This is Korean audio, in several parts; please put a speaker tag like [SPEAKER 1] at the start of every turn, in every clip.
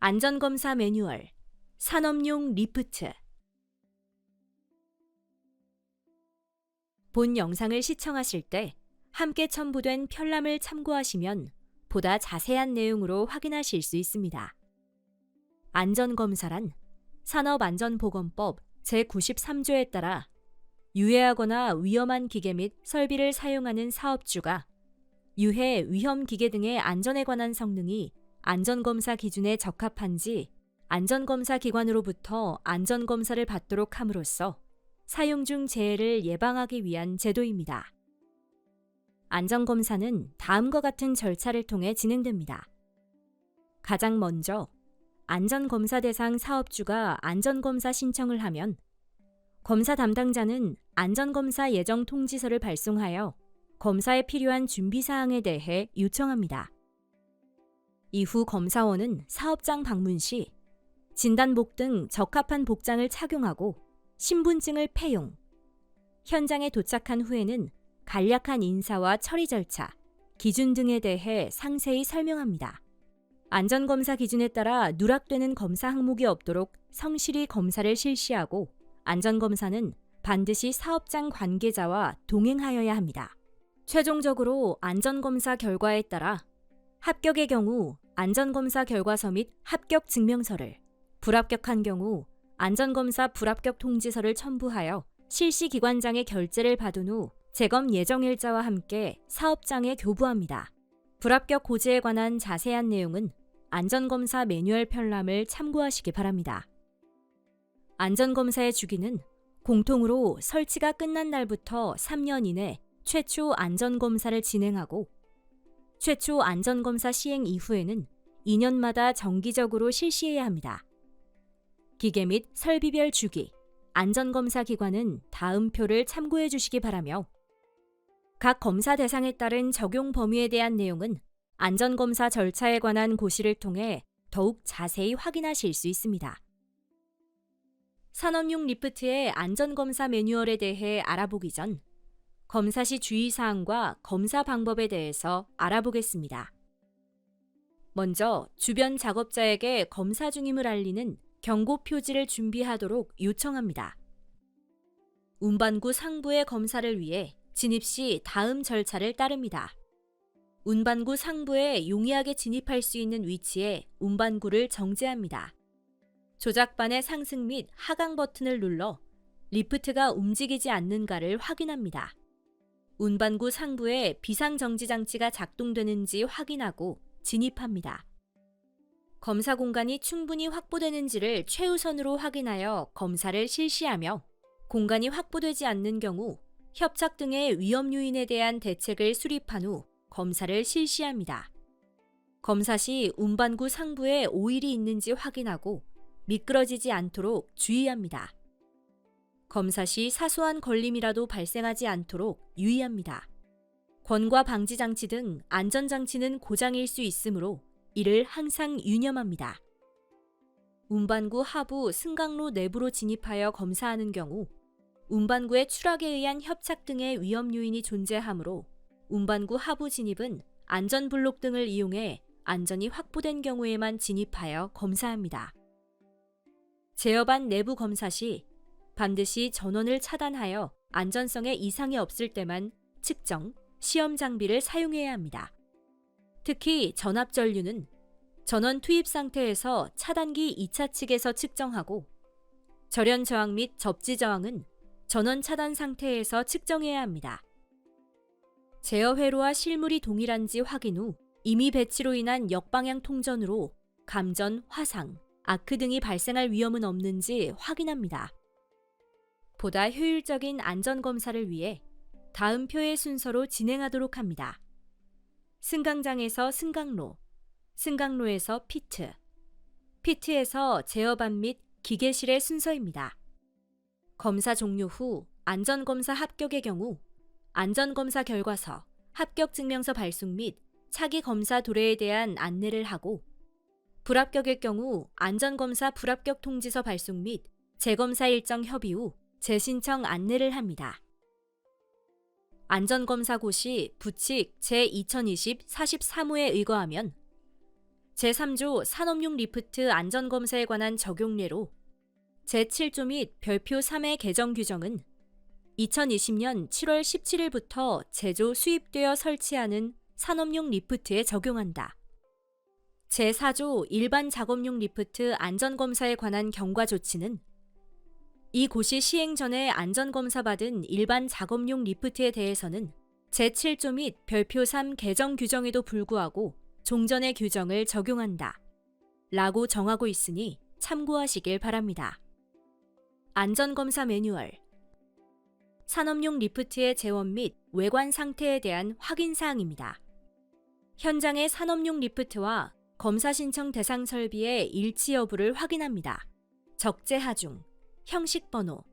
[SPEAKER 1] 안전검사 매뉴얼, 산업용 리프트. 본 영상을 시청하실 때 함께 첨부된 편람을 참고하시면 보다 자세한 내용으로 확인하실 수 있습니다. 안전검사란 산업안전보건법 제93조에 따라 유해하거나 위험한 기계 및 설비를 사용하는 사업주가 유해, 위험 기계 등의 안전에 관한 성능이 안전검사 기준에 적합한지 안전검사 기관으로부터 안전검사를 받도록 함으로써 사용 중 재해를 예방하기 위한 제도입니다. 안전검사는 다음과 같은 절차를 통해 진행됩니다. 가장 먼저 안전검사 대상 사업주가 안전검사 신청을 하면 검사 담당자는 안전검사 예정 통지서를 발송하여 검사에 필요한 준비사항에 대해 요청합니다. 이후 검사원은 사업장 방문 시 진단복 등 적합한 복장을 착용하고 신분증을 폐용, 현장에 도착한 후에는 간략한 인사와 처리 절차, 기준 등에 대해 상세히 설명합니다. 안전검사 기준에 따라 누락되는 검사 항목이 없도록 성실히 검사를 실시하고 안전검사는 반드시 사업장 관계자와 동행하여야 합니다. 최종적으로 안전검사 결과에 따라 합격의 경우 안전검사 결과서 및 합격 증명서를, 불합격한 경우 안전검사 불합격 통지서를 첨부하여 실시기관장의 결재를 받은 후 재검 예정일자와 함께 사업장에 교부합니다. 불합격 고지에 관한 자세한 내용은 안전검사 매뉴얼 편람을 참고하시기 바랍니다. 안전검사의 주기는 공통으로 설치가 끝난 날부터 3년 이내 최초 안전검사를 진행하고 최초 안전검사 시행 이후에는 2년마다 정기적으로 실시해야 합니다. 기계 및 설비별 주기, 안전검사 기관은 다음 표를 참고해 주시기 바라며 각 검사 대상에 따른 적용 범위에 대한 내용은 안전검사 절차에 관한 고시를 통해 더욱 자세히 확인하실 수 있습니다. 산업용 리프트의 안전검사 매뉴얼에 대해 알아보기 전 검사 시 주의사항과 검사 방법에 대해서 알아보겠습니다. 먼저 주변 작업자에게 검사 중임을 알리는 경고 표지를 준비하도록 요청합니다. 운반구 상부의 검사를 위해 진입 시 다음 절차를 따릅니다. 운반구 상부에 용이하게 진입할 수 있는 위치에 운반구를 정지합니다. 조작반의 상승 및 하강 버튼을 눌러 리프트가 움직이지 않는가를 확인합니다. 운반구 상부에 비상정지 장치가 작동되는지 확인하고 진입합니다. 검사 공간이 충분히 확보되는지를 최우선으로 확인하여 검사를 실시하며 공간이 확보되지 않는 경우 협착 등의 위험 요인에 대한 대책을 수립한 후 검사를 실시합니다. 검사 시 운반구 상부에 오일이 있는지 확인하고 미끄러지지 않도록 주의합니다. 검사 시 사소한 걸림이라도 발생하지 않도록 유의합니다. 권과 방지 장치 등 안전장치는 고장일 수 있으므로 이를 항상 유념합니다. 운반구 하부 승강로 내부로 진입하여 검사하는 경우 운반구의 추락에 의한 협착 등의 위험 요인이 존재하므로 운반구 하부 진입은 안전블록 등을 이용해 안전이 확보된 경우에만 진입하여 검사합니다. 제어반 내부 검사 시 반드시 전원을 차단하여 안전성에 이상이 없을 때만 측정, 시험 장비를 사용해야 합니다. 특히 전압 전류는 전원 투입 상태에서 차단기 2차 측에서 측정하고 절연 저항 및 접지 저항은 전원 차단 상태에서 측정해야 합니다. 제어 회로와 실물이 동일한지 확인 후 임의 배치로 인한 역방향 통전으로 감전, 화상, 아크 등이 발생할 위험은 없는지 확인합니다. 보다 효율적인 안전검사를 위해 다음 표의 순서로 진행하도록 합니다. 승강장에서 승강로, 승강로에서 피트, 피트에서 제어반 및 기계실의 순서입니다. 검사 종료 후 안전검사 합격의 경우 안전검사 결과서, 합격증명서 발송 및 차기 검사 도래에 대한 안내를 하고 불합격일 경우 안전검사 불합격 통지서 발송 및 재검사 일정 협의 후 재신청 안내를 합니다. 안전검사 고시 부칙 제2020-43호에 의거하면 제3조 산업용 리프트 안전검사에 관한 적용례로 제7조 및 별표 3의 개정 규정은 2020년 7월 17일부터 제조 수입되어 설치하는 산업용 리프트에 적용한다. 제4조 일반 작업용 리프트 안전검사에 관한 경과 조치는 이 고시 시행 전에 안전검사 받은 일반 작업용 리프트에 대해서는 제7조 및 별표 3 개정 규정에도 불구하고 종전의 규정을 적용한다. 라고 정하고 있으니 참고하시길 바랍니다. 안전검사 매뉴얼 산업용 리프트의 재원 및 외관 상태에 대한 확인 사항입니다. 현장의 산업용 리프트와 검사 신청 대상 설비의 일치 여부를 확인합니다. 적재 하중, 형식 번호,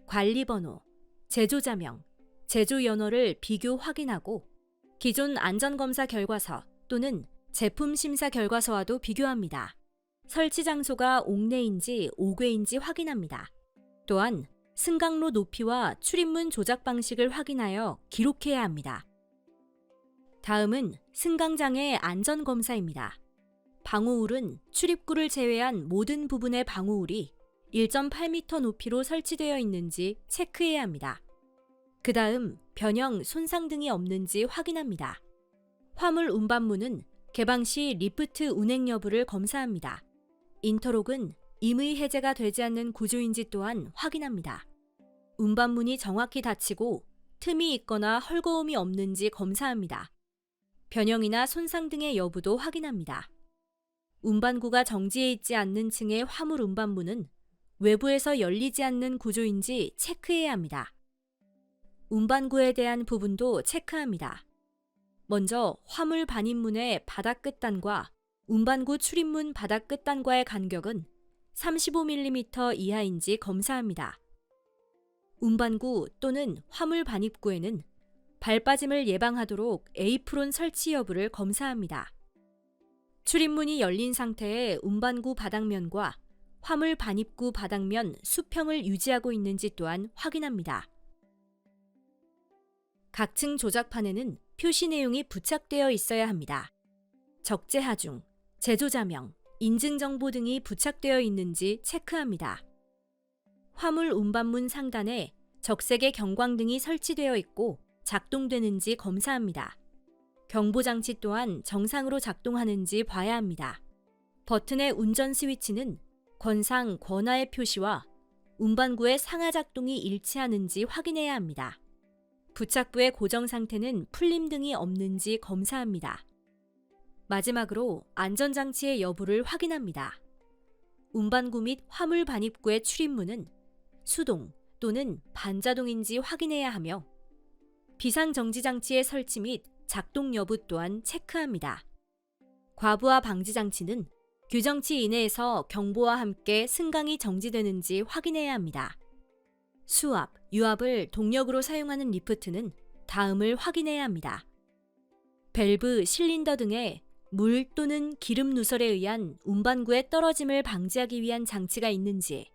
[SPEAKER 1] 관리 번호, 제조자명, 제조 연호를 비교 확인하고 기존 안전검사 결과서 또는 제품 심사 결과서와도 비교합니다. 설치 장소가 옥내인지 옥외인지 확인합니다. 또한 승강로 높이와 출입문 조작 방식을 확인하여 기록해야 합니다. 다음은 승강장의 안전검사입니다. 방호울은 출입구를 제외한 모든 부분의 방호울이 1.8m 높이로 설치되어 있는지 체크해야 합니다. 그 다음 변형, 손상 등이 없는지 확인합니다. 화물 운반문은 개방 시 리프트 운행 여부를 검사합니다. 인터록은 임의 해제가 되지 않는 구조인지 또한 확인합니다. 운반문이 정확히 닫히고 틈이 있거나 헐거움이 없는지 검사합니다. 변형이나 손상 등의 여부도 확인합니다. 운반구가 정지해 있지 않는 층의 화물 운반문은 외부에서 열리지 않는 구조인지 체크해야 합니다. 운반구에 대한 부분도 체크합니다. 먼저 화물 반입문의 바닥 끝단과 운반구 출입문 바닥 끝단과의 간격은 35mm 이하인지 검사합니다. 운반구 또는 화물 반입구에는 발 빠짐을 예방하도록 에이프론 설치 여부를 검사합니다. 출입문이 열린 상태의 운반구 바닥면과 화물 반입구 바닥면 수평을 유지하고 있는지 또한 확인합니다. 각 층 조작판에는 표시 내용이 부착되어 있어야 합니다. 적재 하중, 제조자명, 인증정보 등이 부착되어 있는지 체크합니다. 화물 운반문 상단에 적색의 경광등이 설치되어 있고 작동되는지 검사합니다. 경보장치 또한 정상으로 작동하는지 봐야 합니다. 버튼의 운전 스위치는 권상, 권하의 표시와 운반구의 상하 작동이 일치하는지 확인해야 합니다. 부착부의 고정 상태는 풀림 등이 없는지 검사합니다. 마지막으로 안전장치의 여부를 확인합니다. 운반구 및 화물 반입구의 출입문은 수동 또는 반자동인지 확인해야 하며 비상정지장치의 설치 및 작동 여부 또한 체크합니다. 과부하 방지장치는 규정치 이내에서 경보와 함께 승강이 정지되는지 확인해야 합니다. 수압, 유압을 동력으로 사용하는 리프트는 다음을 확인해야 합니다. 밸브, 실린더 등의 물 또는 기름 누설에 의한 운반구의 떨어짐을 방지하기 위한 장치가 있는지,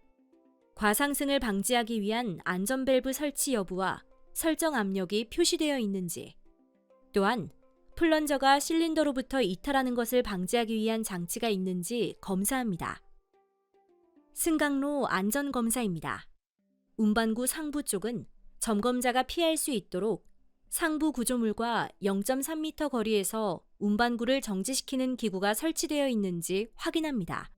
[SPEAKER 1] 과상승을 방지하기 위한 안전밸브 설치 여부와 설정 압력이 표시되어 있는지, 또한 플런저가 실린더로부터 이탈하는 것을 방지하기 위한 장치가 있는지 검사합니다. 승강로 안전검사입니다. 운반구 상부 쪽은 점검자가 피할 수 있도록 상부 구조물과 0.3m 거리에서 운반구를 정지시키는 기구가 설치되어 있는지 확인합니다.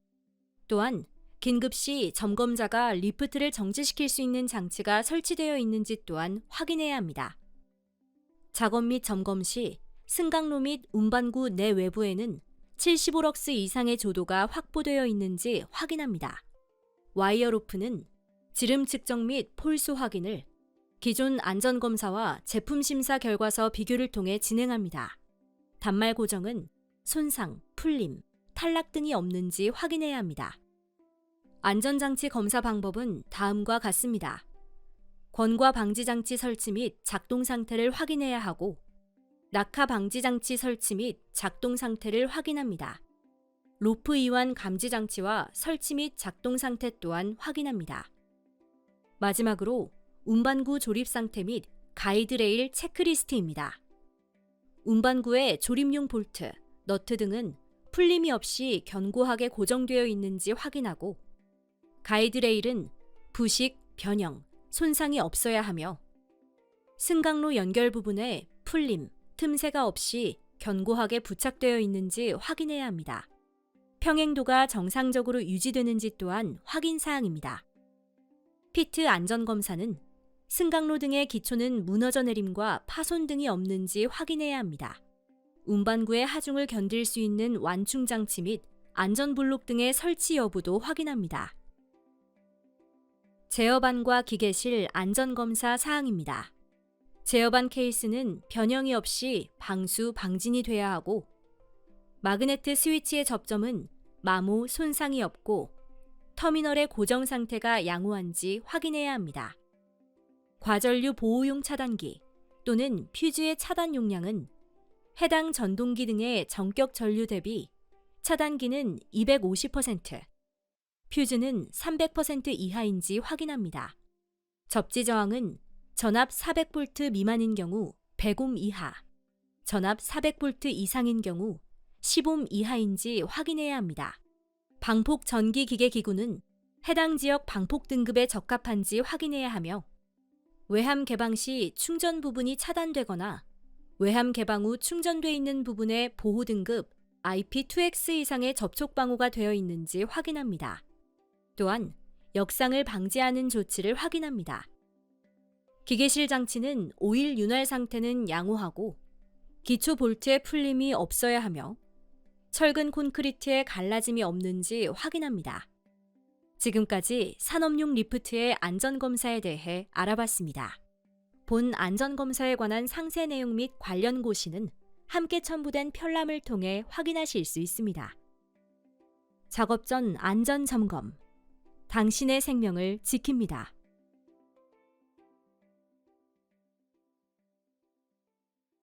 [SPEAKER 1] 또한 긴급시 점검자가 리프트를 정지시킬 수 있는 장치가 설치되어 있는지 또한 확인해야 합니다. 작업 및 점검 시 승강로 및 운반구 내 외부에는 75럭스 이상의 조도가 확보되어 있는지 확인합니다. 와이어 로프는 지름 측정 및 폴수 확인을 기존 안전검사와 제품 심사 결과서 비교를 통해 진행합니다. 단말 고정은 손상, 풀림, 탈락 등이 없는지 확인해야 합니다. 안전장치 검사 방법은 다음과 같습니다. 권과 방지장치 설치 및 작동 상태를 확인해야 하고 낙하 방지장치 설치 및 작동 상태를 확인합니다. 로프 이완 감지장치와 설치 및 작동 상태 또한 확인합니다. 마지막으로 운반구 조립 상태 및 가이드레일 체크리스트입니다. 운반구의 조립용 볼트, 너트 등은 풀림이 없이 견고하게 고정되어 있는지 확인하고 가이드레일은 부식, 변형, 손상이 없어야 하며 승강로 연결 부분에 풀림, 틈새가 없이 견고하게 부착되어 있는지 확인해야 합니다. 평행도가 정상적으로 유지되는지 또한 확인 사항입니다. 피트 안전검사는 승강로 등의 기초는 무너져 내림과 파손 등이 없는지 확인해야 합니다. 운반구의 하중을 견딜 수 있는 완충 장치 및 안전블록 등의 설치 여부도 확인합니다. 제어반과 기계실 안전검사 사항입니다. 제어반 케이스는 변형이 없이 방수, 방진이 돼야 하고 마그네트 스위치의 접점은 마모, 손상이 없고 터미널의 고정 상태가 양호한지 확인해야 합니다. 과전류 보호용 차단기 또는 퓨즈의 차단 용량은 해당 전동기 등의 전격 전류 대비 차단기는 250%, 퓨즈는 300% 이하인지 확인합니다. 접지 저항은 전압 400V 미만인 경우 100옴 이하, 전압 400V 이상인 경우 10옴 이하인지 확인해야 합니다. 방폭 전기 기계 기구는 해당 지역 방폭 등급에 적합한지 확인해야 하며 외함 개방 시 충전 부분이 차단되거나 외함 개방 후 충전돼 있는 부분의 보호 등급 IP2X 이상의 접촉 방호가 되어 있는지 확인합니다. 또한 역상을 방지하는 조치를 확인합니다. 기계실 장치는 오일 윤활 상태는 양호하고 기초 볼트의 풀림이 없어야 하며 철근 콘크리트에 갈라짐이 없는지 확인합니다. 지금까지 산업용 리프트의 안전검사에 대해 알아봤습니다. 본 안전검사에 관한 상세 내용 및 관련 고시는 함께 첨부된 편람을 통해 확인하실 수 있습니다. 작업 전 안전 점검. 당신의 생명을 지킵니다.